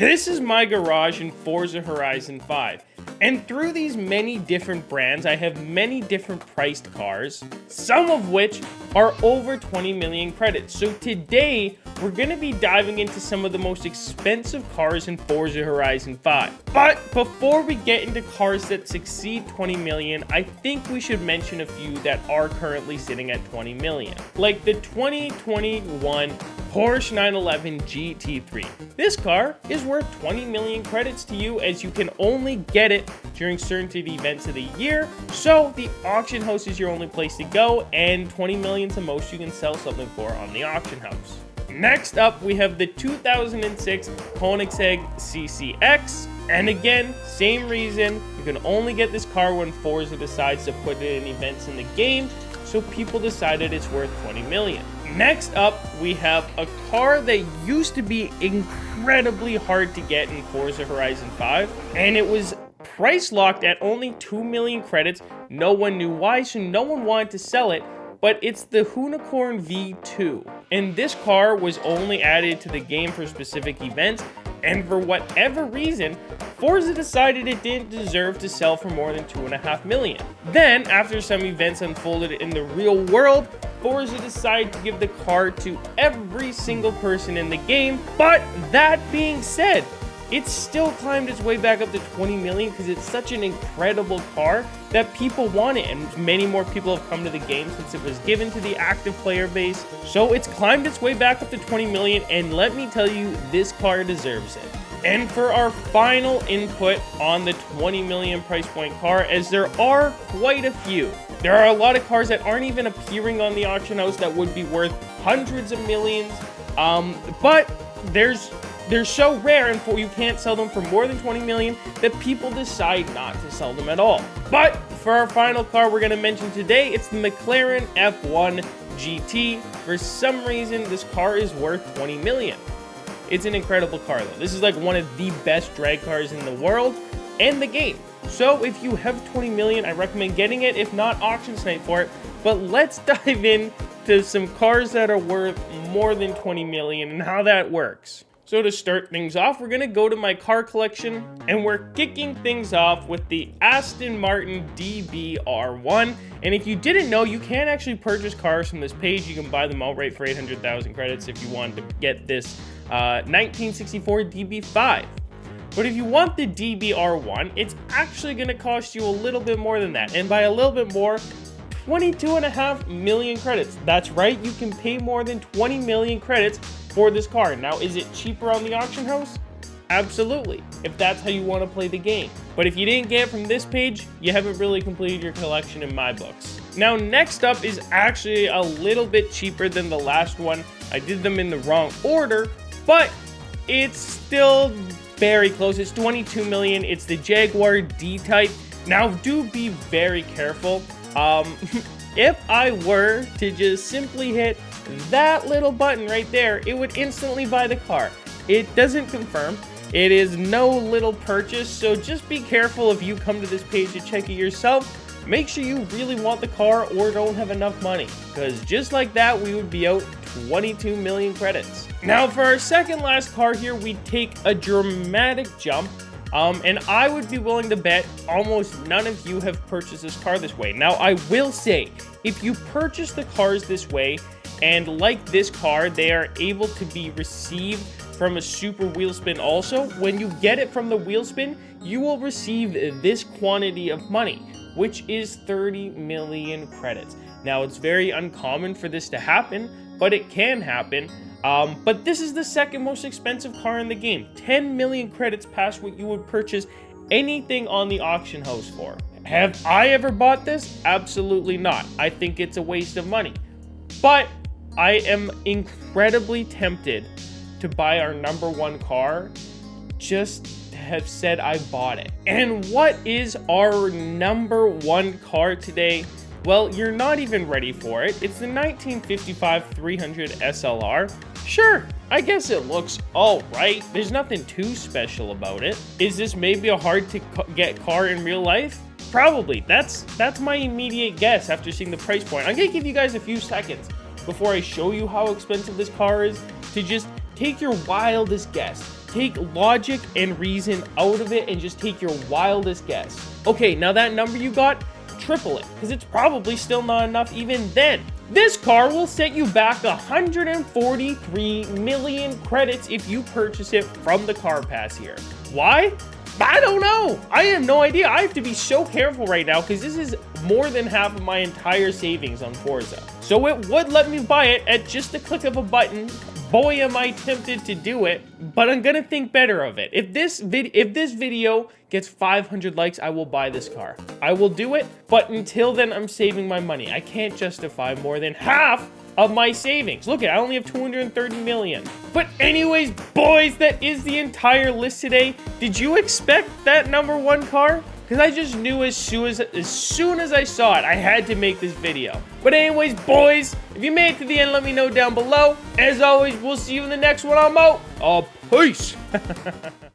This is my garage in Forza Horizon 5. And through these many different brands, I have many different priced cars, some of which are over 20 million credits. So today, we're going to be diving into some of the most expensive cars in Forza Horizon 5. But before we get into cars that succeed 20 million, I think we should mention a few that are currently sitting at 20 million. Like the 2021 Porsche 911 GT3. This car is worth 20 million credits to you, as you can only get it during certain events of the year. So the auction house is your only place to go, and 20 million is the most you can sell something for on the auction house. Next up, we have the 2006 Koenigsegg CCX. And again, same reason, you can only get this car when Forza decides to put it in events in the game, so people decided it's worth 20 million. Next up, we have a car that used to be incredibly hard to get in Forza Horizon 5, and it was price locked at only 2 million credits. No one knew why, so no one wanted to sell it, but it's the Unicorn V2. And this car was only added to the game for specific events, and for whatever reason, Forza decided it didn't deserve to sell for more than 2.5 million. Then, after some events unfolded in the real world, Forza decided to give the car to every single person in the game. But that being said, it still climbed its way back up to 20 million because it's such an incredible car that people want it, and many more people have come to the game since it was given to the active player base. So it's climbed its way back up to 20 million, and let me tell you, this car deserves it. And for our final input on the 20 million price point car, as there are quite a few. There are a lot of cars that aren't even appearing on the auction house that would be worth hundreds of millions, but they're so rare and you can't sell them for more than 20 million that people decide not to sell them at all. But for our final car we're going to mention today, it's the McLaren F1 GT. For some reason, this car is worth 20 million. It's an incredible car though. This is like one of the best drag cars in the world and the game. So if you have 20 million, I recommend getting it, if not auction snipe for it. But let's dive into some cars that are worth more than 20 million and how that works. So to start things off, we're gonna go to my car collection, and we're kicking things off with the Aston Martin DB-R1. And if you didn't know, you can actually purchase cars from this page. You can buy them outright for 800,000 credits if you wanted to get this 1964 DB5. But if you want the DB-R1, it's actually gonna cost you a little bit more than that. And by a little bit more, 22.5 million credits. That's right, you can pay more than 20 million credits for this car. Now, is it cheaper on the auction house? Absolutely, if that's how you want to play the game. But if you didn't get it from this page, you haven't really completed your collection in my books. Now, next up is actually a little bit cheaper than the last one. I did them in the wrong order, but it's still very close. It's 22 million. It's the Jaguar D-Type. Now, do be very careful. If I were to just simply hit that little button right there, it would instantly buy the car. It doesn't confirm. It is no little purchase, so just be careful if you come to this page to check it yourself. Make sure you really want the car or don't have enough money, because just like that, we would be out 22 million credits. Now, for our second last car here, we take a dramatic jump. And I would be willing to bet almost none of you have purchased this car this way. Now, I will say, if you purchase the cars this way, and like this car, they are able to be received from a super wheel spin also. When you get it from the wheel spin, you will receive this quantity of money, which is 30 million credits. Now, it's very uncommon for this to happen, but it can happen. But this is the second most expensive car in the game. 10 million credits past what you would purchase anything on the auction house for. Have I ever bought this? Absolutely not. I think it's a waste of money. But I am incredibly tempted to buy our number one car, just to have said I bought it. And what is our number one car today? Well, you're not even ready for it. It's the 1955 300 SLR. Sure, I guess it looks alright. There's nothing too special about it. Is this maybe a hard to get car in real life? Probably. That's my immediate guess after seeing the price point. I'm gonna give you guys a few seconds before I show you how expensive this car is to just take your wildest guess. take logic and reason out of it and just take your wildest guess. Okay, now that number you got, triple it, because it's probably still not enough even then. This car will set you back 143 million credits if you purchase it from the car pass here. Why? I don't know. I have no idea. I have to be so careful right now because this is more than half of my entire savings on Forza. So it would let me buy it at just a click of a button. Boy, am I tempted to do it, but I'm gonna think better of it. If this video gets 500 likes, I will buy this car. I will do it, but until then, I'm saving my money. I can't justify more than half of my savings. Look, I only have 230 million. But anyways, boys, that is the entire list today. Did you expect that #1 car? Because I just knew as soon as I saw it, I had to make this video. But anyways, boys, if you made it to the end, let me know down below. As always, we'll see you in the next one. I'm out. Peace.